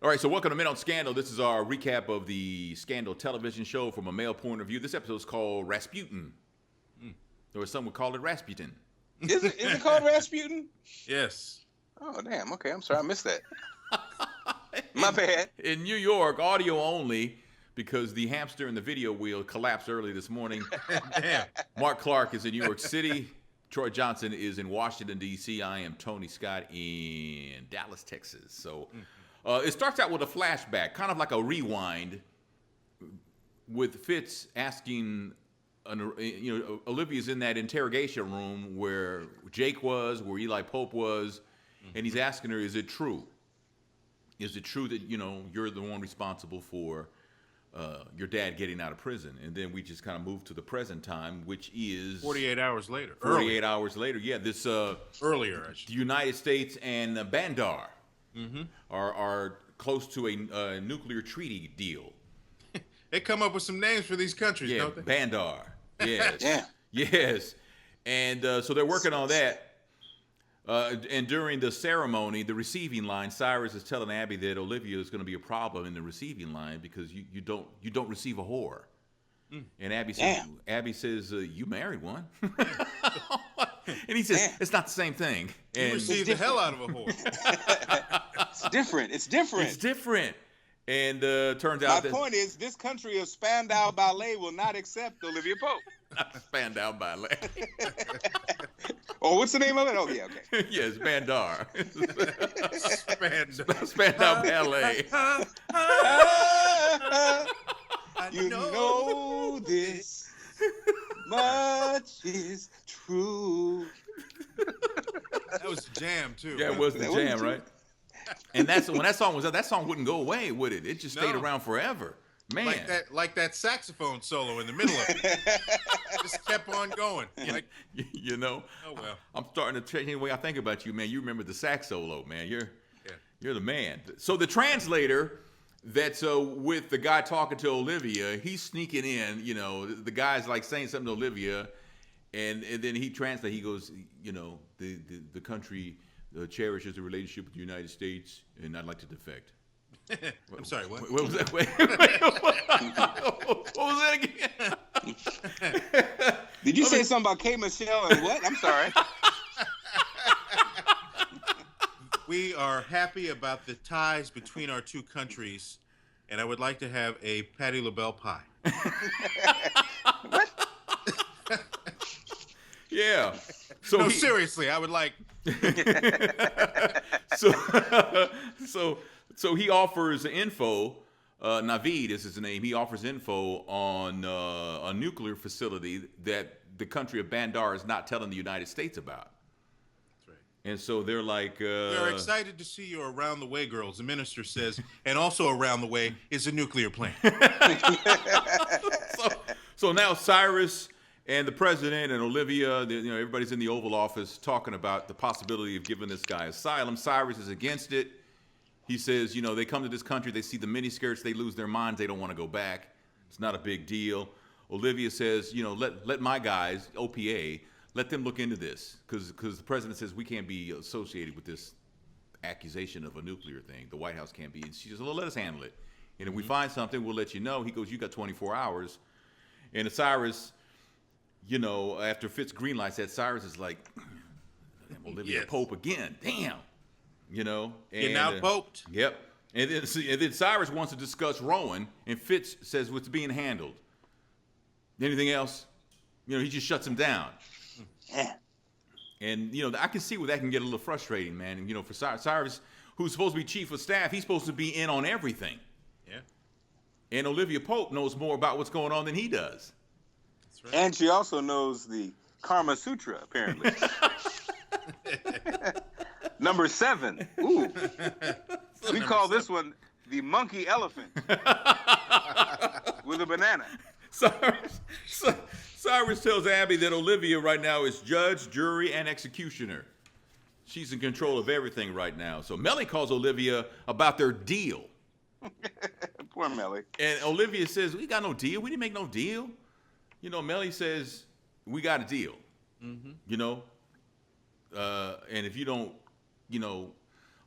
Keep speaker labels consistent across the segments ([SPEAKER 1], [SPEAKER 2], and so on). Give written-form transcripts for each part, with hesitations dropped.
[SPEAKER 1] All right, so welcome to Men on Scandal. This is our recap of the Scandal television show from a male point of view. This episode is called Rasputin. Or some would call it Rasputin.
[SPEAKER 2] Is it called Rasputin?
[SPEAKER 3] Yes.
[SPEAKER 2] Oh, damn. Okay, I'm sorry. I missed that. My bad.
[SPEAKER 1] In New York, audio only, because the hamster in the video wheel collapsed early this morning.
[SPEAKER 3] Damn.
[SPEAKER 1] Mark Clark is in New York City. Troy Johnson is in Washington, D.C. I am Tony Scott in Dallas, Texas. So it starts out with a flashback, kind of like a rewind, with Fitz asking, Olivia's in that interrogation room where Jake was, where Eli Pope was, and he's asking her, is it true? Is it true that, you're the one responsible for your dad getting out of prison? And then we just kind of move to the present time, which is
[SPEAKER 3] 48 hours later.
[SPEAKER 1] 48 hours later. Yeah, this
[SPEAKER 3] Earlier,
[SPEAKER 1] the United States and Bandar are close to a nuclear treaty deal.
[SPEAKER 3] They come up with some names for these countries, don't they?
[SPEAKER 1] Bandar. Yes.
[SPEAKER 2] Yeah.
[SPEAKER 1] Yes. And so they're working on that. And during the ceremony, the receiving line, Cyrus is telling Abby that Olivia is going to be a problem in the receiving line because you don't receive a whore. And Abby says, you married one. And he says, it's not the same thing.
[SPEAKER 3] You
[SPEAKER 1] And
[SPEAKER 3] received the hell out of a whore.
[SPEAKER 2] It's different. It's different.
[SPEAKER 1] it's different. And turns
[SPEAKER 2] My
[SPEAKER 1] out that
[SPEAKER 2] point is, this country of Spandau Ballet will not accept Olivia Pope.
[SPEAKER 1] Spandau Ballet.
[SPEAKER 2] Oh, what's the name of it? Oh, yeah, okay.
[SPEAKER 1] Yes, Bandar.
[SPEAKER 3] Spandau.
[SPEAKER 1] Spandau Ballet.
[SPEAKER 2] You know this much is true.
[SPEAKER 3] That was the jam, too.
[SPEAKER 1] Yeah, it was the
[SPEAKER 2] That was
[SPEAKER 1] jam,
[SPEAKER 2] too.
[SPEAKER 1] right? And when that song was out, that song wouldn't go away, would it? It just stayed
[SPEAKER 3] No.
[SPEAKER 1] around forever. Man.
[SPEAKER 3] Like that saxophone solo in the middle of it. Just kept on going. Like,
[SPEAKER 1] Oh
[SPEAKER 3] well.
[SPEAKER 1] I'm starting to change the way I think about you, man. You remember the sax solo, man. You're the man. So the translator that's with the guy talking to Olivia, he's sneaking in, the guy's like saying something to Olivia, and then he translates, he goes, the country cherishes a relationship with the United States, and I'd like to defect.
[SPEAKER 3] I'm sorry, what?
[SPEAKER 1] What was that? What was that again?
[SPEAKER 2] Did you say something about K. Michelle and what? I'm sorry.
[SPEAKER 3] We are happy about the ties between our two countries, and I would like to have a Patti LaBelle pie.
[SPEAKER 1] Yeah. So
[SPEAKER 3] No, seriously, I would like.
[SPEAKER 1] So he offers info. Navid is his name. He offers info on a nuclear facility that the country of Bandar is not telling the United States about.
[SPEAKER 3] That's right.
[SPEAKER 1] And so they're like,
[SPEAKER 3] We're excited to see you around the way, girls. The minister says, and also around the way is a nuclear plant.
[SPEAKER 1] So now Cyrus and the president and Olivia, everybody's in the Oval Office talking about the possibility of giving this guy asylum. Cyrus is against it. He says, they come to this country, they see the miniskirts, they lose their minds, they don't want to go back. It's not a big deal. Olivia says, let my guys, OPA, let them look into this, because the president says we can't be associated with this accusation of a nuclear thing. The White House can't be. And she says, well, let us handle it. And if we find something, we'll let you know. He goes, you got 24 hours. And Cyrus, after Fitz greenlights that, Cyrus is like, Olivia Pope again. Damn. And,
[SPEAKER 3] You're now poped.
[SPEAKER 1] Yep. And then Cyrus wants to discuss Rowan, and Fitz says what's being handled. Anything else? He just shuts him down. And, I can see where that can get a little frustrating, man. And, for Cyrus, who's supposed to be chief of staff, he's supposed to be in on everything.
[SPEAKER 3] Yeah.
[SPEAKER 1] And Olivia Pope knows more about what's going on than he does.
[SPEAKER 3] That's right.
[SPEAKER 2] And she also knows the Karma Sutra, apparently. Number 7. Ooh. We call this one the monkey elephant with a banana.
[SPEAKER 1] Cyrus tells Abby that Olivia right now is judge, jury, and executioner. She's in control of everything right now. So Melly calls Olivia about their deal.
[SPEAKER 2] Poor Melly.
[SPEAKER 1] And Olivia says, we got no deal. We didn't make no deal. Melly says, we got a deal. And if you don't,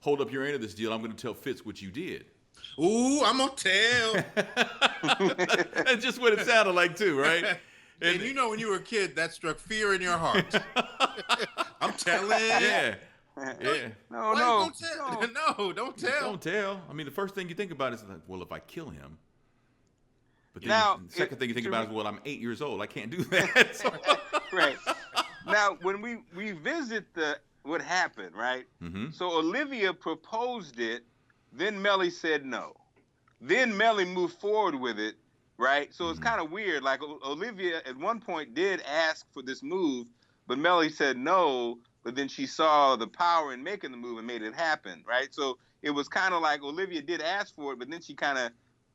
[SPEAKER 1] hold up your end of this deal, I'm going to tell Fitz what you did.
[SPEAKER 3] Ooh, I'm gonna tell.
[SPEAKER 1] That's just what it sounded like too, right?
[SPEAKER 3] And you know, when you were a kid, that struck fear in your heart. I'm telling.
[SPEAKER 1] Yeah. Yeah.
[SPEAKER 2] No,
[SPEAKER 3] Why
[SPEAKER 2] no,
[SPEAKER 3] you gonna tell? No, don't tell.
[SPEAKER 1] Don't tell. I mean, the first thing you think about is like, well, if I kill him. But then
[SPEAKER 2] Now,
[SPEAKER 1] the second thing you think
[SPEAKER 2] to
[SPEAKER 1] about
[SPEAKER 2] me-
[SPEAKER 1] is, well, I'm 8 years old. I can't do that. So-
[SPEAKER 2] Right. Now, when we revisit what happened, right?
[SPEAKER 1] Mhm.
[SPEAKER 2] So Olivia proposed it, then Melly said no. Then Melly moved forward with it, right? So it's kind of weird. Like Olivia at one point did ask for this move, but Melly said no. But then she saw the power in making the move and made it happen, right? So it was kind of like Olivia did ask for it, but then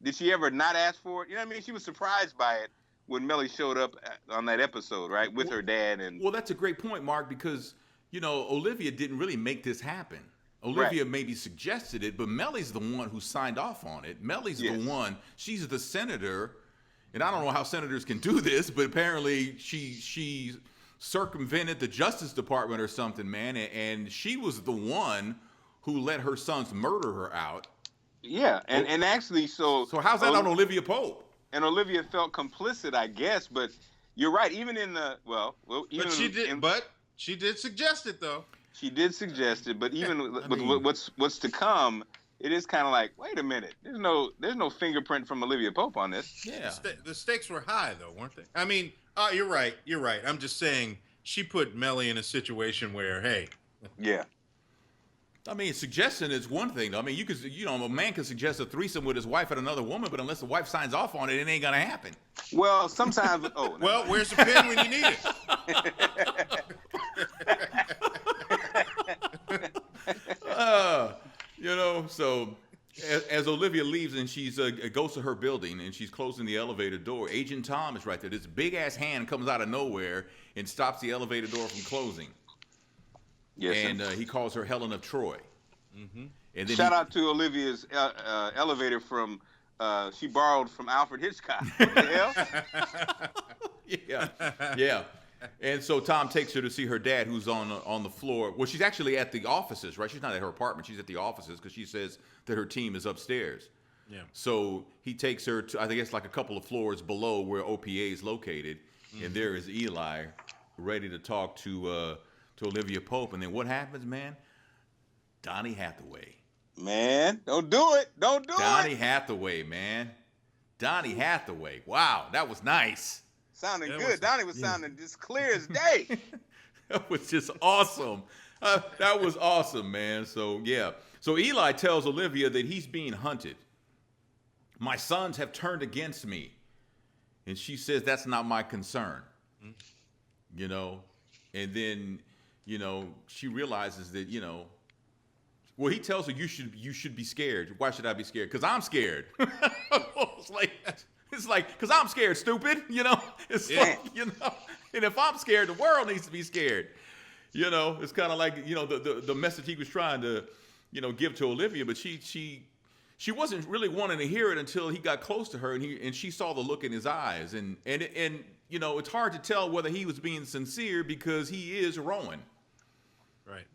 [SPEAKER 2] did she ever not ask for it? You know what I mean? She was surprised by it when Melly showed up on that episode, right, with her dad and.
[SPEAKER 1] Well, that's a great point, Mark, because, Olivia didn't really make this happen. Olivia maybe suggested it, but Melly's the one who signed off on it. Melly's the one. She's the senator, and I don't know how senators can do this, but apparently she circumvented the Justice Department or something, man, and she was the one who let her sons murder her out.
[SPEAKER 2] Yeah, and actually, so
[SPEAKER 1] how's that on Olivia Pope?
[SPEAKER 2] And Olivia felt complicit, I guess, but you're right. Even in the even
[SPEAKER 3] but she did suggest it though.
[SPEAKER 2] She did suggest it, but even with what's to come, it is kind of like, wait a minute, there's no fingerprint from Olivia Pope on this.
[SPEAKER 1] Yeah,
[SPEAKER 3] the stakes were high though, weren't they? I mean, you're right. I'm just saying she put Melly in a situation where, hey,
[SPEAKER 2] yeah.
[SPEAKER 1] I mean, suggestion is one thing. I mean, a man can suggest a threesome with his wife and another woman, but unless the wife signs off on it, it ain't gonna happen.
[SPEAKER 2] Well, sometimes.
[SPEAKER 3] Well, where's the pen when you need it?
[SPEAKER 1] So as Olivia leaves and she's goes to her building and she's closing the elevator door, Agent Tom is right there. This big ass hand comes out of nowhere and stops the elevator door from closing.
[SPEAKER 2] Yes,
[SPEAKER 1] and he calls her Helen of Troy.
[SPEAKER 3] Mm-hmm.
[SPEAKER 1] And then
[SPEAKER 2] shout out to Olivia's elevator from she borrowed from Alfred Hitchcock. What the hell?
[SPEAKER 1] Yeah. And so Tom takes her to see her dad, who's on the floor. Well, she's actually at the offices, right? She's not at her apartment. She's at the offices because she says that her team is upstairs.
[SPEAKER 3] Yeah.
[SPEAKER 1] So he takes her to, I think it's like a couple of floors below where OPA is located, and there is Eli, ready to talk to Olivia Pope. And then what happens, man? Donnie Hathaway.
[SPEAKER 2] Man, don't do it. Don't do
[SPEAKER 1] Donnie
[SPEAKER 2] it.
[SPEAKER 1] Hathaway, man. Donnie Hathaway. Wow, that was nice.
[SPEAKER 2] Sounding good. Donnie was sounding just clear as day.
[SPEAKER 1] That was just awesome. That was awesome, man. So, yeah. So Eli tells Olivia that he's being hunted. My sons have turned against me. And she says that's not my concern. And then, she realizes that, well, he tells her you should be scared. Why should I be scared? Because I'm scared. It's like, because I'm scared, stupid. It's like, and if I'm scared, the world needs to be scared. It's kind of like, the message he was trying to, give to Olivia, but she wasn't really wanting to hear it until he got close to her and she saw the look in his eyes. And it's hard to tell whether he was being sincere because he is Rowan.
[SPEAKER 3] Right.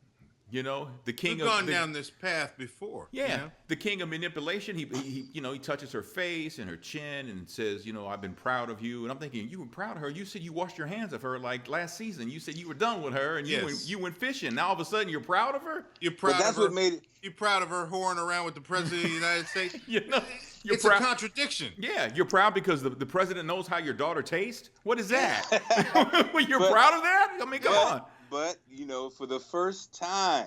[SPEAKER 1] The king
[SPEAKER 3] We've gone down this path before.
[SPEAKER 1] Yeah, the king of manipulation. He touches her face and her chin and says, I've been proud of you. And I'm thinking, you were proud of her? You said you washed your hands of her like last season. You said you were done with her and you went fishing. Now all of a sudden you're proud of her?
[SPEAKER 3] You're proud
[SPEAKER 2] that's
[SPEAKER 3] of her.
[SPEAKER 2] what made it.
[SPEAKER 3] You're proud of her whoring around with the president of the United States?
[SPEAKER 1] It's
[SPEAKER 3] a contradiction.
[SPEAKER 1] Yeah, you're proud because the president knows how your daughter tastes? What is that? You're proud of that? I mean, come on.
[SPEAKER 2] But, for the first time,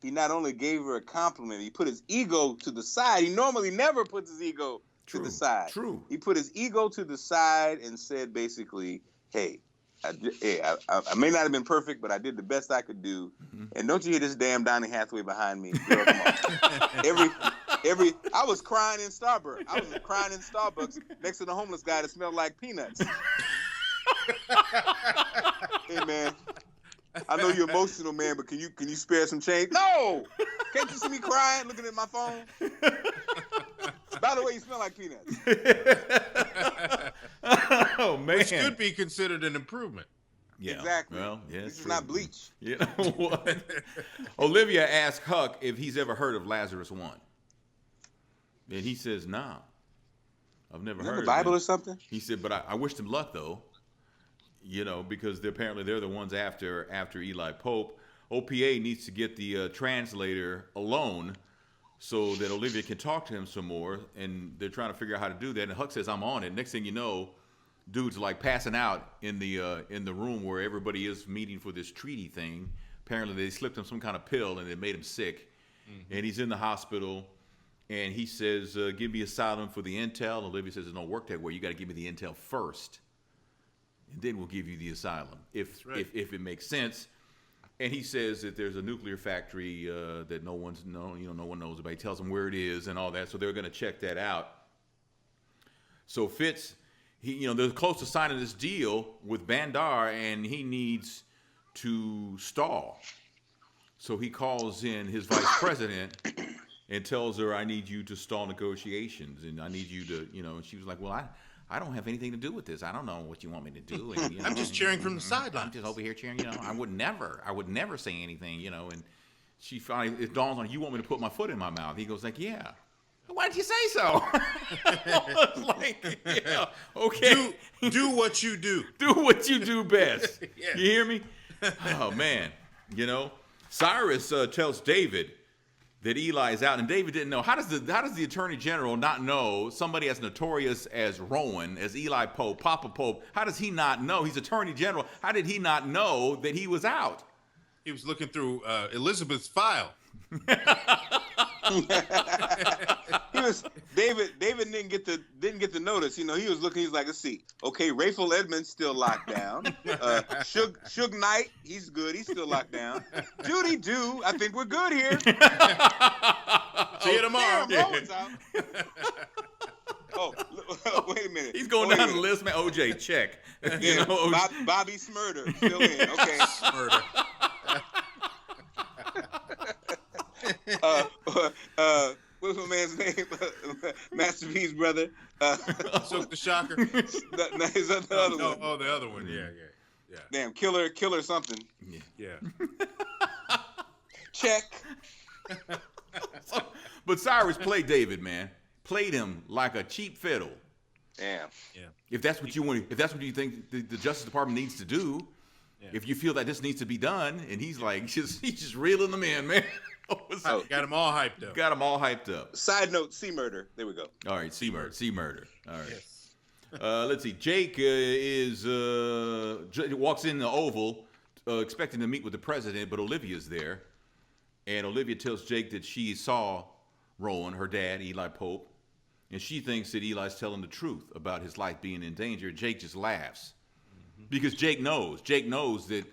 [SPEAKER 2] he not only gave her a compliment, he put his ego to the side. He normally never puts his ego to the side.
[SPEAKER 1] True.
[SPEAKER 2] He put his ego to the side and said basically, hey, I may not have been perfect, but I did the best I could do. Mm-hmm. And don't you hear this damn Donnie Hathaway behind me? Girl, come on. I was crying in Starbucks. I was crying in Starbucks next to the homeless guy that smelled like peanuts. Hey, man. I know you're emotional, man, but can you spare some change? No! Can't you see me crying, looking at my phone? By the way, you smell like peanuts.
[SPEAKER 1] Oh, man.
[SPEAKER 3] Which could be considered an improvement.
[SPEAKER 2] Yeah. Exactly.
[SPEAKER 1] Well, yeah,
[SPEAKER 2] this is not bleach.
[SPEAKER 1] You know what? Olivia asked Huck if he's ever heard of Lazarus 1. And he says, nah, I've never
[SPEAKER 2] Is that
[SPEAKER 1] heard
[SPEAKER 2] the Bible
[SPEAKER 1] of
[SPEAKER 2] or
[SPEAKER 1] it.
[SPEAKER 2] something?
[SPEAKER 1] He said, but I wish them luck, though, because apparently they're the ones after Eli Pope. OPA needs to get the translator alone so that Olivia can talk to him some more, and they're trying to figure out how to do that. And Huck says, I'm on it. Next thing you know, dude's like passing out in the room where everybody is meeting for this treaty thing. Apparently they slipped him some kind of pill and it made him sick. Mm-hmm. And he's in the hospital, and he says, give me asylum for the intel. Olivia says, it don't work that way. You got to give me the intel first, and then we'll give you the asylum if it makes sense. And he says that there's a nuclear factory that no one knows about. He tells them where it is and all that, so they're going to check that out. So Fitz, they're close to signing this deal with Bandar, and he needs to stall. So he calls in his vice president and tells her, I need you to stall negotiations, and I need you to, and she was like, well, I don't have anything to do with this. I don't know what you want me to do. And,
[SPEAKER 3] I'm just cheering from the sidelines.
[SPEAKER 1] I'm just over here cheering. I would never say anything. And she finally, it dawns on her, you want me to put my foot in my mouth? He goes like, yeah. Why did you say so? I was like, yeah, okay.
[SPEAKER 3] Do what you do.
[SPEAKER 1] Do what you do best.
[SPEAKER 3] Yeah.
[SPEAKER 1] You hear me? Oh man, Cyrus tells David that Eli is out, and David didn't know. How does the Attorney General not know somebody as notorious as Rowan, as Eli Pope, Papa Pope? How does he not know? He's Attorney General. How did he not know that he was out?
[SPEAKER 3] He was looking through Elizabeth's file.
[SPEAKER 2] David didn't get the notice. He was looking. He's like, let's see. Okay, Rayful Edmonds still locked down. Suge Knight, he's good. He's still locked down. Judy Doo, I think we're good here.
[SPEAKER 3] See you tomorrow.
[SPEAKER 2] Damn, Rowan's out. Oh, wait a minute.
[SPEAKER 1] He's going down the list, man. OJ, check.
[SPEAKER 2] Yeah, Bobby Smurder still in. Okay.
[SPEAKER 3] Smurder.
[SPEAKER 2] What's my man's name? Master P's brother.
[SPEAKER 3] Silk the Shocker.
[SPEAKER 2] No, is that the other one?
[SPEAKER 3] Oh, the other one. Yeah.
[SPEAKER 2] Damn, killer something.
[SPEAKER 3] Yeah.
[SPEAKER 2] Check.
[SPEAKER 1] But Cyrus played David, man. Played him like a cheap fiddle.
[SPEAKER 2] Damn.
[SPEAKER 3] Yeah.
[SPEAKER 1] If that's what you think the Justice Department needs to do, if you feel that this needs to be done, and he's just reeling them in, man.
[SPEAKER 3] Got him all hyped up.
[SPEAKER 1] Got him all hyped up.
[SPEAKER 2] Side note: C murder. There we go.
[SPEAKER 1] All right, C murder. All right.
[SPEAKER 3] Yes.
[SPEAKER 1] Let's see. Jake walks in the Oval, expecting to meet with the president, but Olivia's there, and Olivia tells Jake that she saw Rowan, her dad, Eli Pope, and she thinks that Eli's telling the truth about his life being in danger. Jake just laughs because Jake knows. Jake knows that.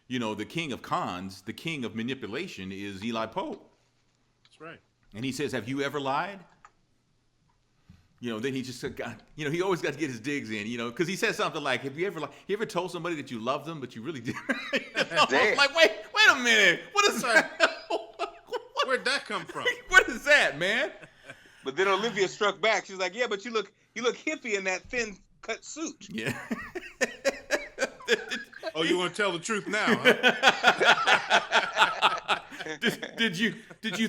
[SPEAKER 1] The king of cons, the king of manipulation is Eli Pope.
[SPEAKER 3] That's right.
[SPEAKER 1] And he says, have you ever lied? Then he just got, he always got to get his digs in, because he says something like, have you ever told somebody that you love them, but you really didn't? Like, wait a minute. What is that?
[SPEAKER 3] Where'd that come from?
[SPEAKER 1] What is that, man?
[SPEAKER 2] But then Olivia struck back. She was like, yeah, but you look hippie in that thin cut suit.
[SPEAKER 1] Yeah.
[SPEAKER 3] Oh, you want to tell the truth now, huh?
[SPEAKER 1] Did you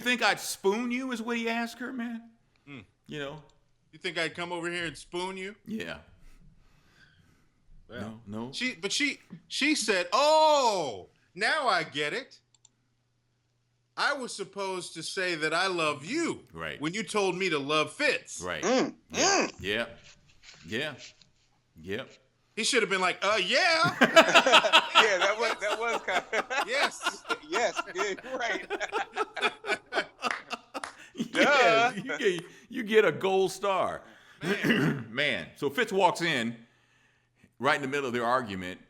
[SPEAKER 1] think I'd spoon you? Is what he asked her, man.
[SPEAKER 3] You think I'd come over here and spoon you?
[SPEAKER 1] Yeah. Well, no.
[SPEAKER 3] She said, "Oh, now I get it. I was supposed to say that I love you,
[SPEAKER 1] right?
[SPEAKER 3] When you told me to love Fitz,
[SPEAKER 1] right? Yeah.
[SPEAKER 3] He should have been like, yeah.
[SPEAKER 2] Yeah, that was kind of.
[SPEAKER 3] Yes.
[SPEAKER 2] Yes, yeah, right.
[SPEAKER 1] Yeah, you get a gold star. Man. So Fitz walks in right in the middle of their argument,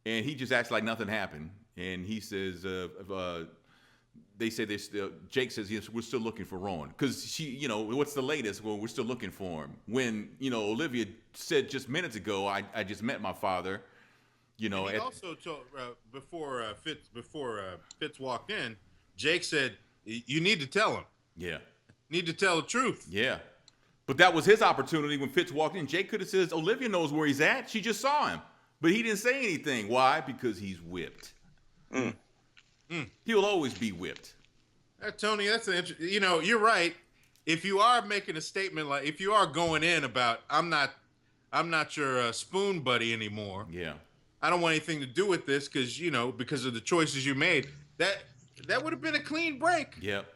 [SPEAKER 1] and he just acts like nothing happened. And he says, they say this. Jake says, yes, we're still looking for Rowan. Because what's the latest? Well, we're still looking for him. When, Olivia said just minutes ago, I just met my father.
[SPEAKER 3] He also told, before Fitz walked in, Jake said, you need to tell him.
[SPEAKER 1] Yeah.
[SPEAKER 3] Need to tell the truth.
[SPEAKER 1] Yeah. But that was his opportunity when Fitz walked in. Jake could have said, Olivia knows where he's at. She just saw him. But he didn't say anything. Why? Because he's whipped. He'll always be whipped.
[SPEAKER 3] Tony, that's you're right. if you are making a statement like, if you are going in about, I'm not your spoon buddy anymore.
[SPEAKER 1] Yeah.
[SPEAKER 3] I don't want anything to do with this because of the choices you made. That would have been a clean break.
[SPEAKER 1] Yep.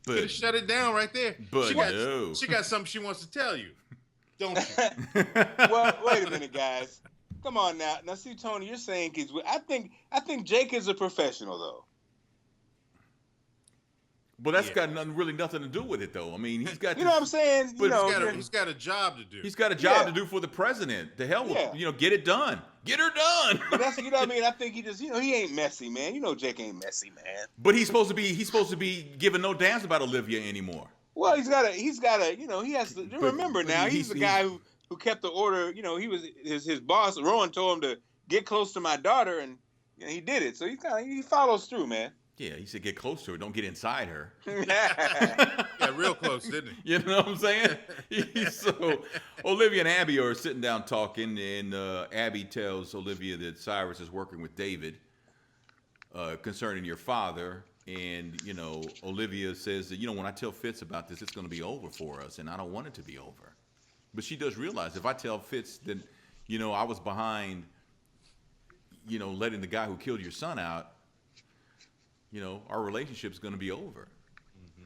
[SPEAKER 3] Could have shut it down right there.
[SPEAKER 1] But
[SPEAKER 3] she got something she wants to tell you, don't you?
[SPEAKER 2] Well, wait a minute, guys. Come on now. Now, see, Tony, you're saying I think Jake is a professional, though.
[SPEAKER 1] Well, that's got nothing to do with it, though. I mean, he's got.
[SPEAKER 2] You know what I'm saying?
[SPEAKER 1] But
[SPEAKER 3] he's got a job to do.
[SPEAKER 1] He's got a job to do for the president. The hell with get it done. Get her done.
[SPEAKER 2] But that's what I mean. I think he just he ain't messy, man. Jake ain't messy, man.
[SPEAKER 1] But he's supposed to be giving no damns about Olivia anymore.
[SPEAKER 2] Well, he's got to he has to remember now. He's the guy who kept the order. He was his boss. Rowan told him to get close to my daughter, and he did it. So he follows through, man.
[SPEAKER 1] Yeah, he said get close to her, don't get inside her.
[SPEAKER 3] Yeah, real close, didn't he?
[SPEAKER 1] You know what I'm saying? So Olivia and Abby are sitting down talking, and Abby tells Olivia that Cyrus is working with David concerning your father. And, Olivia says that, when I tell Fitz about this, it's going to be over for us, and I don't want it to be over. But she does realize if I tell Fitz that, I was behind, letting the guy who killed your son out, our relationship's going to be over. Mm-hmm.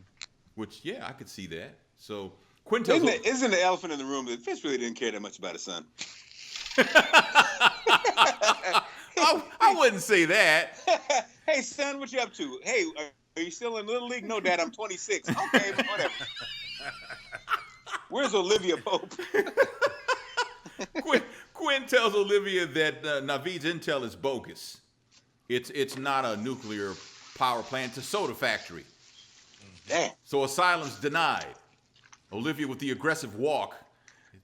[SPEAKER 1] Which, yeah, I could see that. So Quinn tells
[SPEAKER 2] isn't the elephant in the room that Fitz really didn't care that much about his son?
[SPEAKER 1] I wouldn't say that.
[SPEAKER 2] Hey, son, what you up to? Hey, are you still in Little League? No, Dad, I'm 26. Okay, whatever. Where's Olivia Pope?
[SPEAKER 1] Quinn tells Olivia that Naveed's intel is bogus. It's not a nuclear power plant, it's a soda factory.
[SPEAKER 2] Damn.
[SPEAKER 1] So asylum's denied. Olivia with the aggressive walk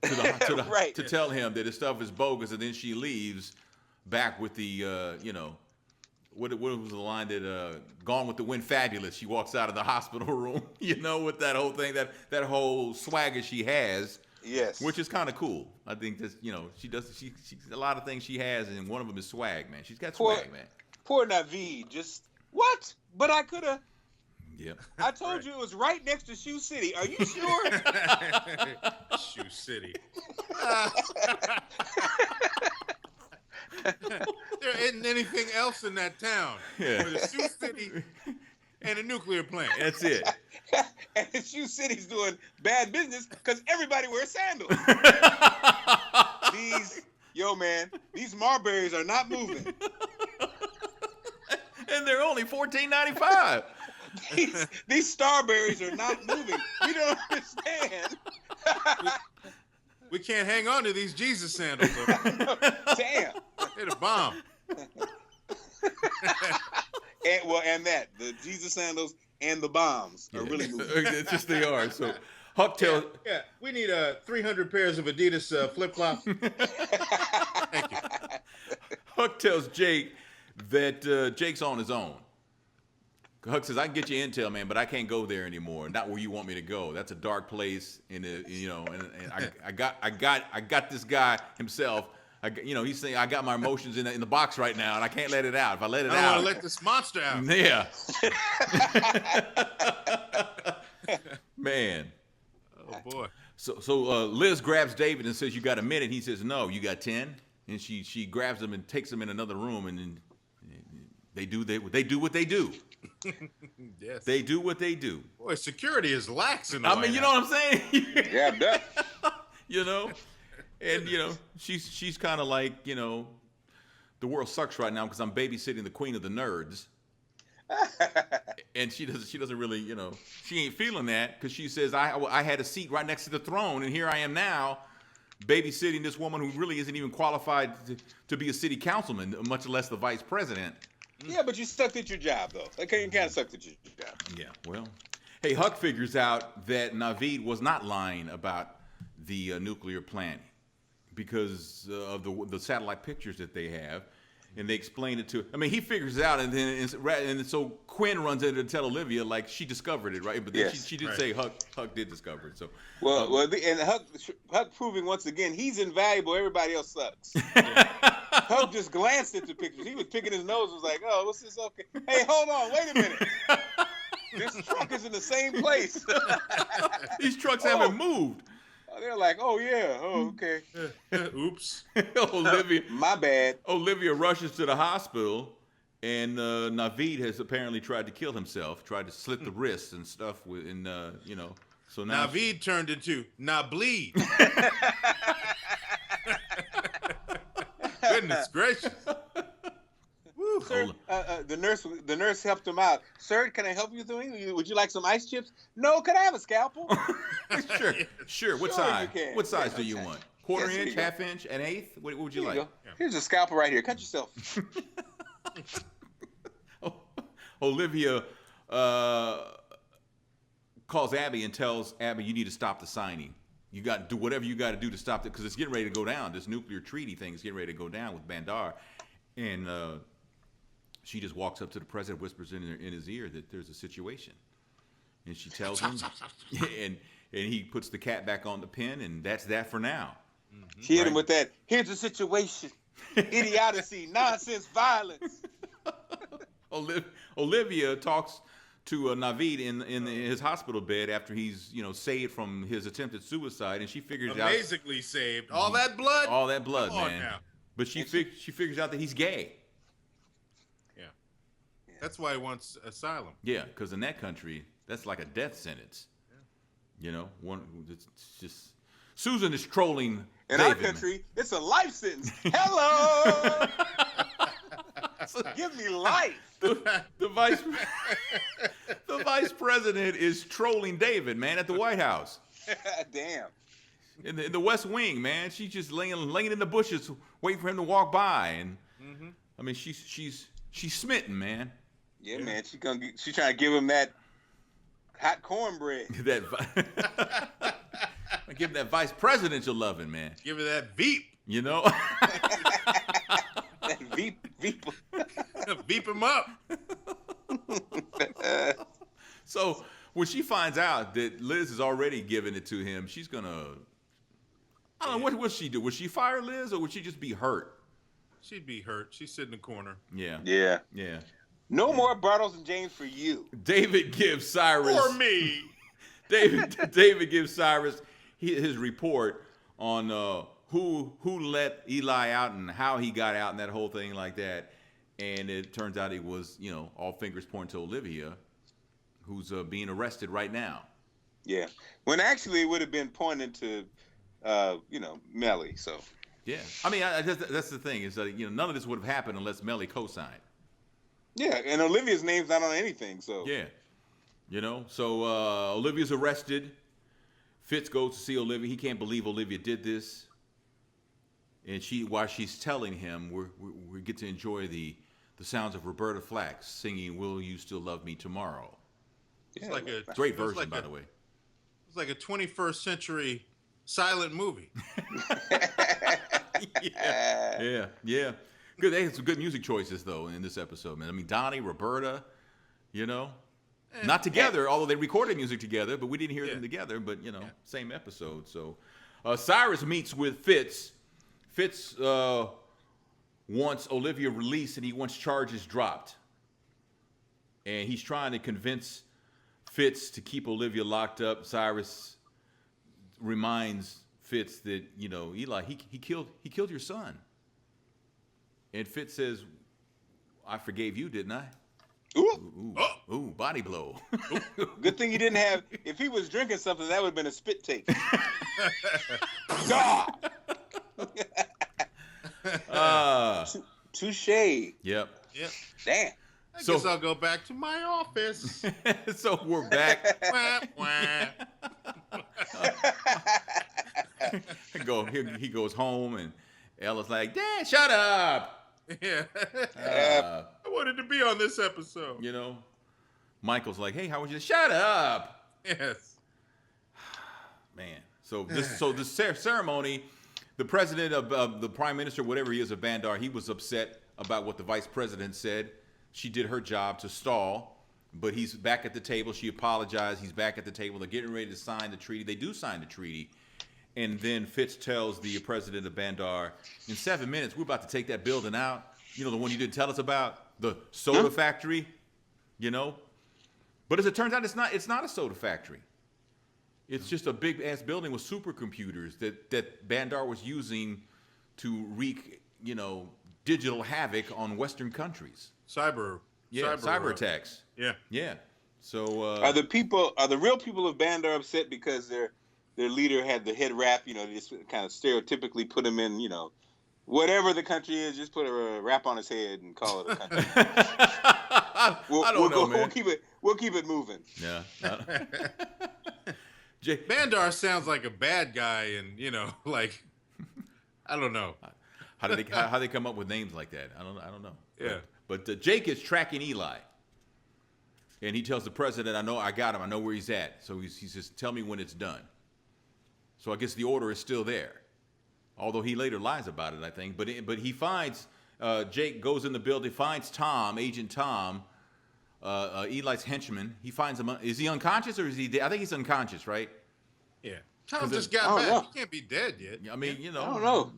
[SPEAKER 1] to tell him that his stuff is bogus, and then she leaves back with the what was the line that Gone with the Wind fabulous. She walks out of the hospital room, with that whole thing, that whole swagger she has.
[SPEAKER 2] Yes.
[SPEAKER 1] Which is kind of cool. I think that she a lot of things she has, and one of them is swag, man. She's got swag, man.
[SPEAKER 2] Poor Naveed, just what? But I could have.
[SPEAKER 1] Yep.
[SPEAKER 2] I told you it was right next to Shoe City. Are you sure?
[SPEAKER 3] Shoe City. There isn't anything else in that town.
[SPEAKER 1] Yeah.
[SPEAKER 3] With a Shoe City and a nuclear plant.
[SPEAKER 1] That's it.
[SPEAKER 2] And Shoe City's doing bad business because everybody wears sandals. These Marburys are not moving.
[SPEAKER 1] And they're only $14.95.
[SPEAKER 2] These Starberries are not moving. You don't understand.
[SPEAKER 3] We can't hang on to these Jesus sandals.
[SPEAKER 2] Damn.
[SPEAKER 3] They're the bomb.
[SPEAKER 2] And the Jesus sandals and the bombs are really moving.
[SPEAKER 1] It's just they are. So Huck tells...
[SPEAKER 3] Yeah, we need 300 pairs of Adidas flip-flops. Thank you.
[SPEAKER 1] Huck tells Jake that Jake's on his own. Huck says, I can get you intel, man, but I can't go there anymore. Not where you want me to go. That's a dark place. And I got this guy himself. He's saying I got my emotions in the box right now, and I can't let it out. If I let it out,
[SPEAKER 3] I don't want to let this monster out.
[SPEAKER 1] Yeah. Man.
[SPEAKER 3] Oh boy.
[SPEAKER 1] So Liz grabs David and says, "You got a minute?" He says, "No, you got 10." And she grabs him and takes him in another room, and then they do what they do.
[SPEAKER 3] Yes.
[SPEAKER 1] They do what they do.
[SPEAKER 3] Boy, security is lax in the
[SPEAKER 1] I mean, you know what I'm saying?
[SPEAKER 2] Yeah, I'm done.
[SPEAKER 1] And she's kind of like, the world sucks right now because I'm babysitting the queen of the nerds. And she doesn't really, she ain't feeling that because she says I had a seat right next to the throne, and here I am now babysitting this woman who really isn't even qualified to be a city councilman, much less the vice president.
[SPEAKER 2] Yeah, but you sucked at your job, though. You kind of sucked at your job.
[SPEAKER 1] Yeah, well. Hey, Huck figures out that Naveed was not lying about the nuclear plant because of the satellite pictures that they have, and they explain it to. I mean, he figures it out, and so Quinn runs in to tell Olivia like she discovered it, right? But then
[SPEAKER 2] Yes.
[SPEAKER 1] she did say Huck did discover it. So
[SPEAKER 2] and Huck proving once again he's invaluable. Everybody else sucks. Huck just glanced at the pictures. He was picking his nose. Was like, "Oh, what's this? Okay. Hey, hold on, wait a minute." This truck is in the same place.
[SPEAKER 1] These trucks haven't moved.
[SPEAKER 2] They're like, oh yeah, oh okay.
[SPEAKER 3] Oops.
[SPEAKER 1] Olivia,
[SPEAKER 2] My bad.
[SPEAKER 1] Olivia rushes to the hospital, and Naveed has apparently tried to kill himself, tried to slit the wrists and stuff. So now
[SPEAKER 3] Naveed turned into Nableed. Goodness gracious. Woo.
[SPEAKER 2] Sir, the nurse helped him out. Sir, can I help you doing? Would you like some ice chips? No, could I have a scalpel?
[SPEAKER 1] Sure. What
[SPEAKER 2] Sure,
[SPEAKER 1] size?
[SPEAKER 2] you can.
[SPEAKER 1] What size
[SPEAKER 2] Yeah,
[SPEAKER 1] do you
[SPEAKER 2] okay.
[SPEAKER 1] want? Quarter
[SPEAKER 2] Yes,
[SPEAKER 1] inch,
[SPEAKER 2] here you
[SPEAKER 1] half inch, an eighth? What would you
[SPEAKER 2] Here
[SPEAKER 1] like?
[SPEAKER 2] go. Here's a scalpel right here. Cut yourself.
[SPEAKER 1] Olivia calls Abby and tells Abby, you need to stop the signing. You got to do whatever you got to do to stop it because it's getting ready to go down. This nuclear treaty thing is getting ready to go down with Bandar. And she just walks up to the president, whispers in his ear that there's a situation. And she tells him, and he puts the cat back on the pen, and that's that for now.
[SPEAKER 2] She hit him with that, here's the situation. Idiocy, nonsense, violence.
[SPEAKER 1] Olivia talks to Naveed in his hospital bed after he's saved from his attempted suicide, and she figures
[SPEAKER 3] Amazingly saved. All that blood?
[SPEAKER 1] All that blood,
[SPEAKER 3] Come on
[SPEAKER 1] man.
[SPEAKER 3] now.
[SPEAKER 1] But she figures out that he's gay.
[SPEAKER 3] Yeah. That's why he wants asylum.
[SPEAKER 1] Yeah, because in that country, that's like a death sentence. Yeah. It's just Susan is trolling.
[SPEAKER 2] In
[SPEAKER 1] David,
[SPEAKER 2] our country, it's a life sentence. Hello. Give me life.
[SPEAKER 1] The vice president is trolling David, man, at the White House.
[SPEAKER 2] Damn.
[SPEAKER 1] In the West Wing, man, she's just laying in the bushes, waiting for him to walk by, and I mean, she's smitten, man.
[SPEAKER 2] Yeah, man. She's trying to give him that hot cornbread.
[SPEAKER 1] Give him that vice presidential loving, man.
[SPEAKER 3] Give her that Veep.
[SPEAKER 1] You know.
[SPEAKER 2] That Veep.
[SPEAKER 3] Veep him up.
[SPEAKER 1] So when she finds out that Liz has already given it to him, she's gonna. I don't know, what would she do? Would she fire Liz or would she just be hurt?
[SPEAKER 3] She'd be hurt. She'd sit in the corner.
[SPEAKER 1] Yeah.
[SPEAKER 2] Yeah. No more Bartles and James for you.
[SPEAKER 1] David gives Cyrus.
[SPEAKER 3] For me.
[SPEAKER 1] David gives Cyrus his report on who let Eli out and how he got out and that whole thing like that. And it turns out it was, all fingers point to Olivia, who's being arrested right now.
[SPEAKER 2] Yeah. When actually it would have been pointing to, Melly. So.
[SPEAKER 1] Yeah. I mean, that's the thing is that, none of this would have happened unless Melly co-signed.
[SPEAKER 2] Yeah. And Olivia's name's not on anything. So.
[SPEAKER 1] Yeah. So Olivia's arrested. Fitz goes to see Olivia. He can't believe Olivia did this. And while she's telling him, we get to enjoy the sounds of Roberta Flack singing "Will You Still Love Me Tomorrow."
[SPEAKER 3] It's like a
[SPEAKER 1] Great version, by the way.
[SPEAKER 3] It's like a 21st century silent movie.
[SPEAKER 1] Yeah. Good. They had some good music choices though in this episode, man. I mean, Donnie, Roberta, not together, although they recorded music together, but we didn't hear them together. But same episode. So Cyrus meets with Fitz. Fitz wants Olivia released and he wants charges dropped. And he's trying to convince Fitz to keep Olivia locked up. Cyrus reminds Fitz that, Eli, he killed your son. And Fitz says, I forgave you, didn't I? Ooh, body blow.
[SPEAKER 2] Good thing he didn't have. If he was drinking something, that would have been a spit take. God. Touche.
[SPEAKER 1] Yep.
[SPEAKER 2] Damn.
[SPEAKER 3] I guess I'll go back to my office.
[SPEAKER 1] So we're back. He goes home and Ella's like, Dad, shut up.
[SPEAKER 3] Yeah. I wanted to be on this episode.
[SPEAKER 1] Michael's like, hey, how was you? Shut up.
[SPEAKER 3] Yes.
[SPEAKER 1] Man. So this ceremony, the president of the prime minister, whatever he is of Bandar, he was upset about what the vice president said. She did her job to stall, but he's back at the table. She apologized. He's back at the table. They're getting ready to sign the treaty. They do sign the treaty. And then Fitz tells the president of Bandar, in 7 minutes, we're about to take that building out. The one you didn't tell us about, the soda factory, But as it turns out, it's not a soda factory. It's just a big ass building with supercomputers that Bandar was using to wreak, digital havoc on Western countries.
[SPEAKER 3] Cyber
[SPEAKER 1] Attacks.
[SPEAKER 3] Yeah.
[SPEAKER 1] Yeah. So
[SPEAKER 2] are the real people of Bandar upset because their leader had the head wrap? They just kind of stereotypically put him in, whatever the country is, just put a wrap on his head and call it a country.
[SPEAKER 1] I don't know, man.
[SPEAKER 2] We'll keep it moving.
[SPEAKER 1] Yeah.
[SPEAKER 3] Bandar sounds like a bad guy, and I don't know.
[SPEAKER 1] How they come up with names like that? I don't know.
[SPEAKER 3] Yeah.
[SPEAKER 1] But Jake is tracking Eli, and he tells the president, I got him. I know where he's at. So he says, tell me when it's done. So I guess the order is still there, although he later lies about it, I think. But he finds Jake goes in the building, finds Tom, Agent Tom, Eli's henchman. He finds him. Is he unconscious or is he dead? I think he's unconscious, right?
[SPEAKER 3] Yeah. Tom just got back. He can't be dead yet.
[SPEAKER 1] I mean,
[SPEAKER 2] I don't know.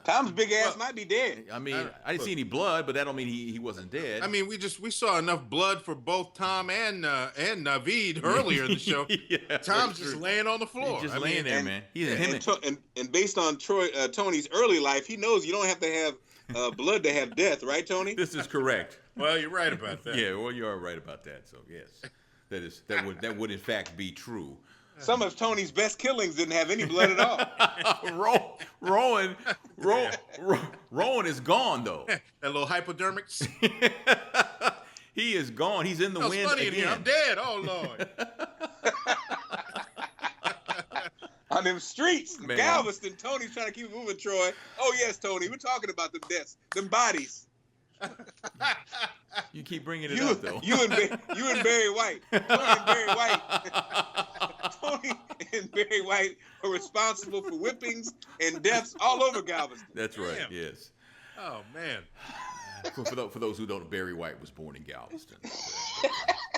[SPEAKER 2] Tom's big ass might be dead.
[SPEAKER 1] I mean, I didn't see any blood, but that don't mean he wasn't dead.
[SPEAKER 3] I mean, we saw enough blood for both Tom and Naveed earlier in the show.
[SPEAKER 1] Yeah,
[SPEAKER 3] Tom's just laying on the floor.
[SPEAKER 1] He's just laying there, man.
[SPEAKER 2] And based on Tony's early life, he knows you don't have to have blood to have death, right, Tony?
[SPEAKER 1] This is correct.
[SPEAKER 3] Well, you're right about that.
[SPEAKER 1] Yeah, well, you are right about that. So yes, that would in fact be true.
[SPEAKER 2] Some of Tony's best killings didn't have any blood at all.
[SPEAKER 1] Rowan is gone though.
[SPEAKER 3] That little hypodermics.
[SPEAKER 1] He is gone. He's in the wind
[SPEAKER 3] funny
[SPEAKER 1] again.
[SPEAKER 3] In here. I'm dead. Oh Lord.
[SPEAKER 2] On them streets,
[SPEAKER 1] Man.
[SPEAKER 2] Galveston. Tony's trying to keep it moving, Troy. Oh yes, Tony. We're talking about them deaths, them bodies.
[SPEAKER 1] You keep bringing it up though.
[SPEAKER 2] You and Barry White. Tony and Barry White are responsible for whippings and deaths all over Galveston.
[SPEAKER 1] That's right.
[SPEAKER 3] Damn.
[SPEAKER 1] Yes.
[SPEAKER 3] Oh man.
[SPEAKER 1] For those who don't know, Barry White was born in Galveston.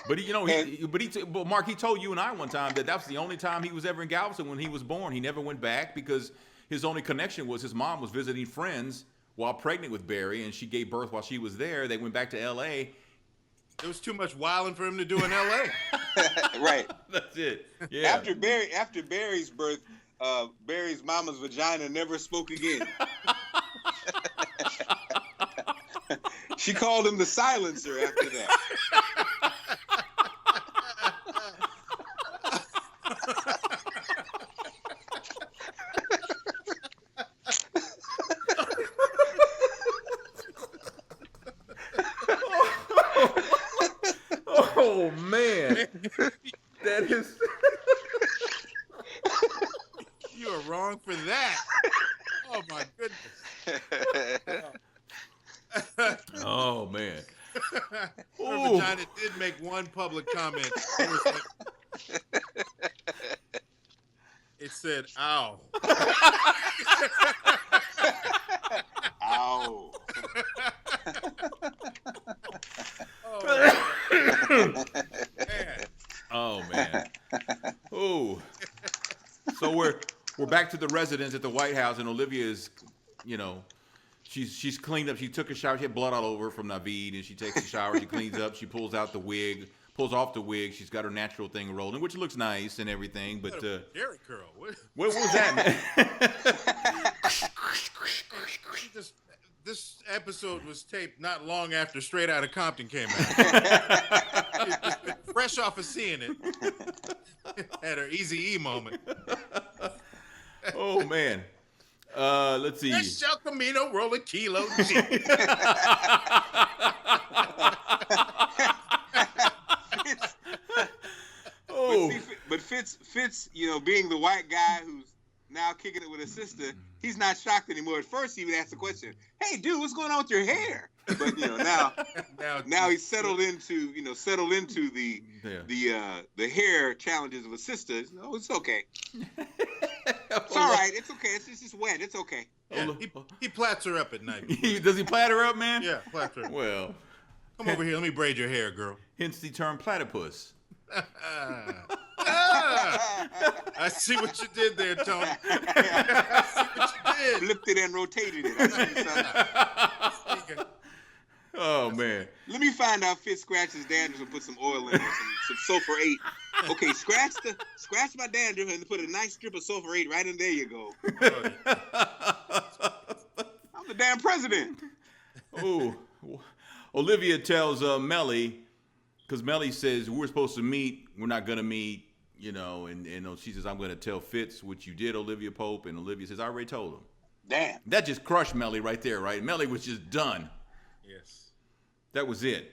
[SPEAKER 1] But Mark, he told you and I one time that was the only time he was ever in Galveston when he was born. He never went back because his only connection was his mom was visiting friends while pregnant with Barry, and she gave birth while she was there. They went back to L.A.
[SPEAKER 3] There was too much wilding for him to do in L.A.
[SPEAKER 2] Right.
[SPEAKER 1] That's it. Yeah.
[SPEAKER 2] After Barry's birth, Barry's mama's vagina never spoke again. She called him the silencer after that.
[SPEAKER 1] Oh man, that is.
[SPEAKER 3] You are wrong for that. Oh my goodness.
[SPEAKER 1] Oh man.
[SPEAKER 3] Her vagina did make one public comment. It said, "Ow."
[SPEAKER 2] Ow.
[SPEAKER 1] Oh man. Oh. So we're back to the residence at the White House, and Olivia is, she's cleaned up. She took a shower. She had blood all over from Naveed, and she takes a shower. She cleans up. She pulls off the wig. She's got her natural thing rolling, which looks nice and everything. But
[SPEAKER 3] Jerry curl.
[SPEAKER 1] what was that, man?
[SPEAKER 3] This episode was taped not long after Straight Outta Compton came out. Fresh off of seeing it. Had her Easy E moment.
[SPEAKER 1] Oh man. Let's see.
[SPEAKER 3] That's El Camino roll a kilo G.
[SPEAKER 1] Oh.
[SPEAKER 2] But Fitz, being the white guy who's now kicking it with his sister, he's not shocked anymore. At first, he would ask the question, "Hey, dude, what's going on with your hair?" But now he's settled into the hair challenges of a sister. Oh, it's okay. It's all right. It's okay. It's just wet. It's okay.
[SPEAKER 3] Yeah, he plats her up at night.
[SPEAKER 1] Does he plait her up, man?
[SPEAKER 3] Yeah, plats her up.
[SPEAKER 1] Well,
[SPEAKER 3] come over here. Let me braid your hair, girl.
[SPEAKER 1] Hence the term platypus.
[SPEAKER 3] I see what you did there, Tony. I see what you did.
[SPEAKER 2] Flipped it and rotated it. I see, son.
[SPEAKER 1] Oh man.
[SPEAKER 2] Let me find out Fitz scratches dandruff and put some oil in it, some sulfur-8. Okay, scratch my dandruff and put a nice strip of sulfur-8 right in there. You go. I'm the damn president.
[SPEAKER 1] Oh, Olivia tells Melly, because Melly says we're supposed to meet, we're not gonna meet, and she says I'm gonna tell Fitz what you did, Olivia Pope, and Olivia says I already told him.
[SPEAKER 2] Damn.
[SPEAKER 1] That just crushed Melly right there, right? Melly was just done.
[SPEAKER 3] Yes.
[SPEAKER 1] That was it.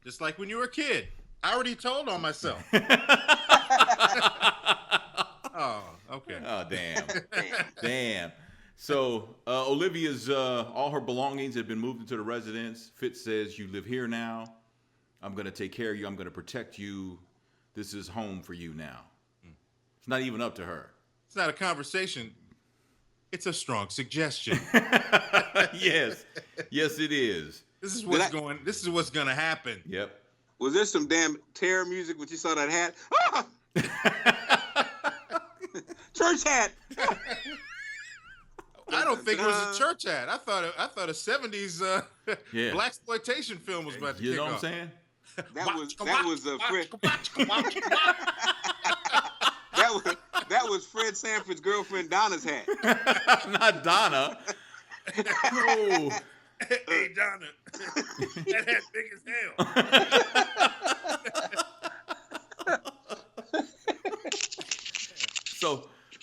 [SPEAKER 3] Just like when you were a kid. I already told on myself. Oh, okay.
[SPEAKER 1] Oh, damn. So Olivia's all her belongings had been moved into the residence. Fitz says, "You live here now. I'm going to take care of you. I'm going to protect you. This is home for you now." It's not even up to her.
[SPEAKER 3] It's not a conversation. It's a strong suggestion.
[SPEAKER 1] Yes, it is.
[SPEAKER 3] This is what's going to happen.
[SPEAKER 1] Yep.
[SPEAKER 2] Was there some damn terror music when you saw that hat? Ah! Church hat.
[SPEAKER 3] I don't think it was a church hat. I thought a 70s blaxploitation film was about to kick off.
[SPEAKER 1] You know what I'm saying?
[SPEAKER 2] That was Fred Sanford's girlfriend Donna's hat.
[SPEAKER 1] Not Donna. Oh.
[SPEAKER 3] Hey, Donna. That hat big as hell.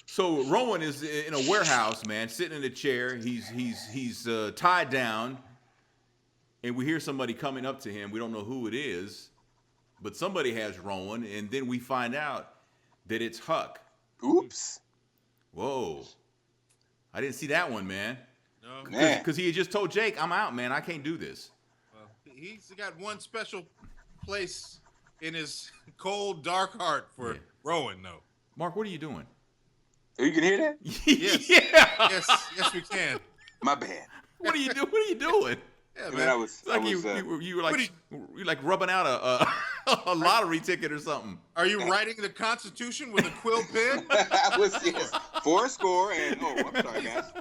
[SPEAKER 1] So Rowan is in a warehouse, man, sitting in a chair. He's tied down, and we hear somebody coming up to him. We don't know who it is, but somebody has Rowan, and then we find out that it's Huck.
[SPEAKER 2] Oops.
[SPEAKER 1] Whoa. I didn't see that one, man.
[SPEAKER 3] No,
[SPEAKER 1] because he had just told Jake, "I'm out, man. I can't do this."
[SPEAKER 3] Well, he's got one special place in his cold, dark heart for Rowan, though.
[SPEAKER 1] Mark, what are you doing?
[SPEAKER 2] You can hear that?
[SPEAKER 3] Yes.
[SPEAKER 1] Yeah.
[SPEAKER 3] Yes, we can.
[SPEAKER 2] My bad.
[SPEAKER 1] What are you doing? What are you doing?
[SPEAKER 3] Yeah,
[SPEAKER 2] Man,
[SPEAKER 3] man.
[SPEAKER 1] You were like rubbing out a lottery ticket or something.
[SPEAKER 3] Are you writing the Constitution with a quill pen?
[SPEAKER 2] I was, yes, 4 score and I'm sorry, guys.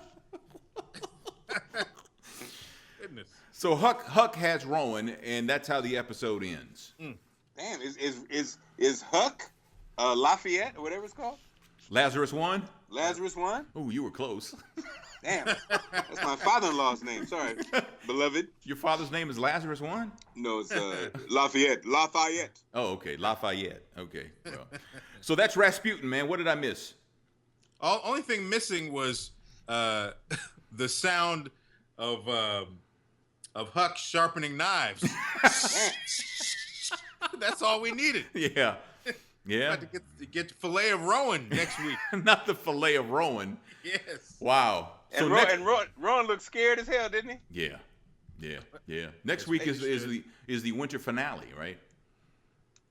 [SPEAKER 3] Goodness.
[SPEAKER 1] So Huck has Rowan, and that's how the episode ends.
[SPEAKER 2] Damn, is Huck Lafayette or whatever it's called?
[SPEAKER 1] Lazarus 1?
[SPEAKER 2] Lazarus 1?
[SPEAKER 1] Oh, you were close.
[SPEAKER 2] Damn, that's my father-in-law's name. Sorry, beloved.
[SPEAKER 1] Your father's name is Lazarus 1?
[SPEAKER 2] No, it's Lafayette. Lafayette.
[SPEAKER 1] Oh, okay, Lafayette. Okay, well, so that's Rasputin, man. What did I miss?
[SPEAKER 3] Only thing missing was the sound of Huck sharpening knives. That's all we needed.
[SPEAKER 1] Yeah.
[SPEAKER 3] About to get the fillet of Rowan next week.
[SPEAKER 1] Not the fillet of Rowan.
[SPEAKER 3] Yes.
[SPEAKER 1] Wow.
[SPEAKER 2] And Rowan looked scared as hell, didn't he?
[SPEAKER 1] Yeah. Next week is the winter finale, right?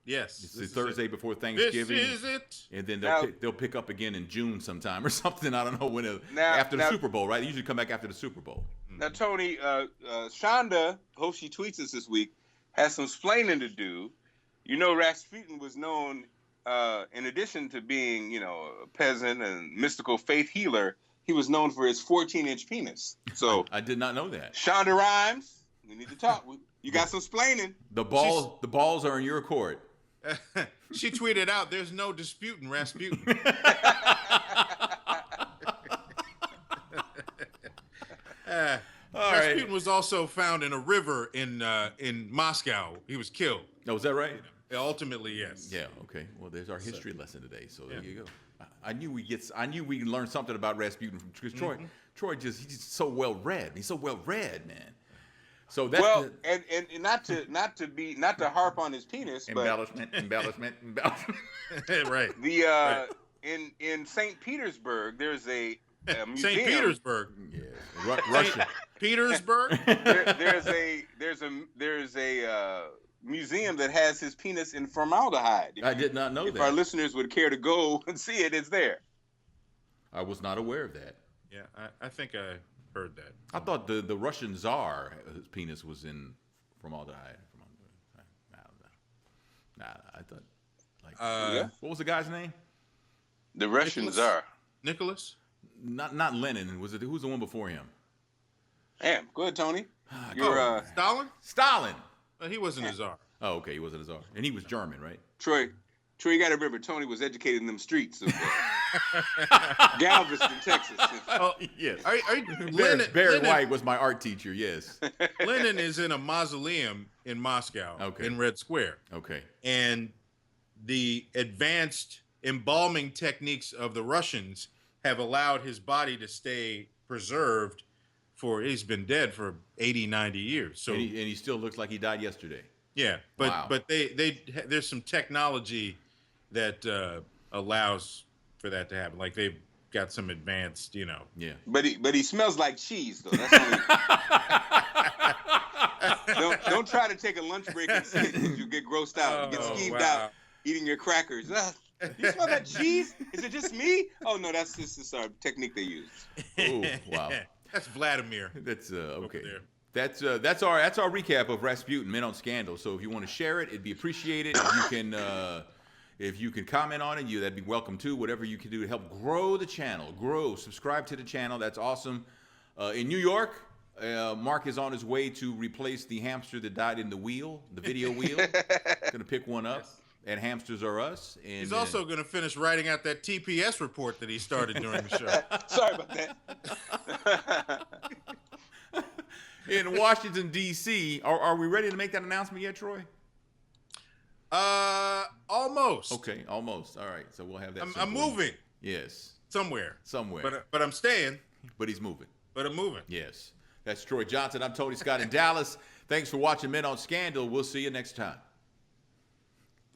[SPEAKER 3] Yes.
[SPEAKER 1] It's the Thursday before Thanksgiving.
[SPEAKER 3] This is it.
[SPEAKER 1] And then they'll pick up again in June sometime or something. I don't know when. After the Super Bowl, right? They usually come back after the Super Bowl.
[SPEAKER 2] Now, Tony, Shonda, hope she tweets us this week, has some splaining to do. You know, Rasputin was known, in addition to being, a peasant and mystical faith healer, he was known for his 14-inch penis. So
[SPEAKER 1] I did not know that.
[SPEAKER 2] Shonda Rhimes, we need to talk. You got some splaining.
[SPEAKER 1] The balls are in your court.
[SPEAKER 3] She tweeted out, "There's no disputing Rasputin." Rasputin was also found in a river in Moscow. He was killed.
[SPEAKER 1] Oh, is that right?
[SPEAKER 3] Ultimately, yes.
[SPEAKER 1] Yeah. Okay. Well, there's our history lesson today. So there you go. I knew we'd learn something about Rasputin because Troy he's just so well read. He's so well read, man. So that's
[SPEAKER 2] and not to harp on his penis,
[SPEAKER 1] embellishment.
[SPEAKER 3] Right.
[SPEAKER 2] The in St. Petersburg, there's a museum.
[SPEAKER 3] St. Petersburg.
[SPEAKER 1] Yeah. Russia.
[SPEAKER 3] Petersburg.
[SPEAKER 2] There's a museum that has his penis in formaldehyde.
[SPEAKER 1] I did not know that.
[SPEAKER 2] If our listeners would care to go and see it, it's there.
[SPEAKER 1] I was not aware of that.
[SPEAKER 3] Yeah, I think I heard that.
[SPEAKER 1] I thought the Russian Tsar, his penis was in formaldehyde. Nah, I thought what was the guy's name?
[SPEAKER 2] The Russian Tsar.
[SPEAKER 3] Nicholas?
[SPEAKER 1] Not Lenin. Who's the one before him?
[SPEAKER 2] Damn, go ahead, Tony.
[SPEAKER 3] Stalin?
[SPEAKER 1] Stalin.
[SPEAKER 3] He wasn't a czar.
[SPEAKER 1] Oh, okay, he wasn't a czar, and he was German, right?
[SPEAKER 2] Troy, you got to remember, Tony was educated in them streets of Galveston, Texas.
[SPEAKER 1] Oh, yes.
[SPEAKER 3] Are you,
[SPEAKER 1] Barry White was my art teacher. Yes.
[SPEAKER 3] Lenin is in a mausoleum in Moscow, in Red Square.
[SPEAKER 1] Okay.
[SPEAKER 3] And the advanced embalming techniques of the Russians have allowed his body to stay preserved he's been dead for 80, 90 years. So
[SPEAKER 1] and he still looks like he died yesterday.
[SPEAKER 3] Yeah, but there's some technology that allows for that to happen. Like they've got some advanced,
[SPEAKER 1] Yeah.
[SPEAKER 2] But he smells like cheese though. That's only... don't try to take a lunch break and see it, 'cause you get grossed out. You get skeeved out eating your crackers. You smell that cheese? Is it just me? Oh no, that's just our technique they use.
[SPEAKER 1] Oh wow.
[SPEAKER 3] That's Vladimir.
[SPEAKER 1] That's okay. That's our recap of Rasputin, Men on Scandal. So if you want to share it, it'd be appreciated. If you can comment on it, that'd be welcome too. Whatever you can do to help grow the channel, subscribe to the channel. That's awesome. In New York, Mark is on his way to replace the hamster that died in the video wheel. Gonna pick one up. And Hamsters Are Us. And
[SPEAKER 3] he's also going to finish writing out that TPS report that he started during the show.
[SPEAKER 2] Sorry about that.
[SPEAKER 1] In Washington, D.C., are we ready to make that announcement yet, Troy?
[SPEAKER 3] Almost.
[SPEAKER 1] Okay, almost. All right, so we'll have that.
[SPEAKER 3] I'm moving.
[SPEAKER 1] Yes.
[SPEAKER 3] Somewhere.
[SPEAKER 1] But
[SPEAKER 3] I'm staying.
[SPEAKER 1] But he's moving.
[SPEAKER 3] But I'm moving.
[SPEAKER 1] Yes. That's Troy Johnson. I'm Tony Scott in Dallas. Thanks for watching Men on Scandal. We'll see you next time.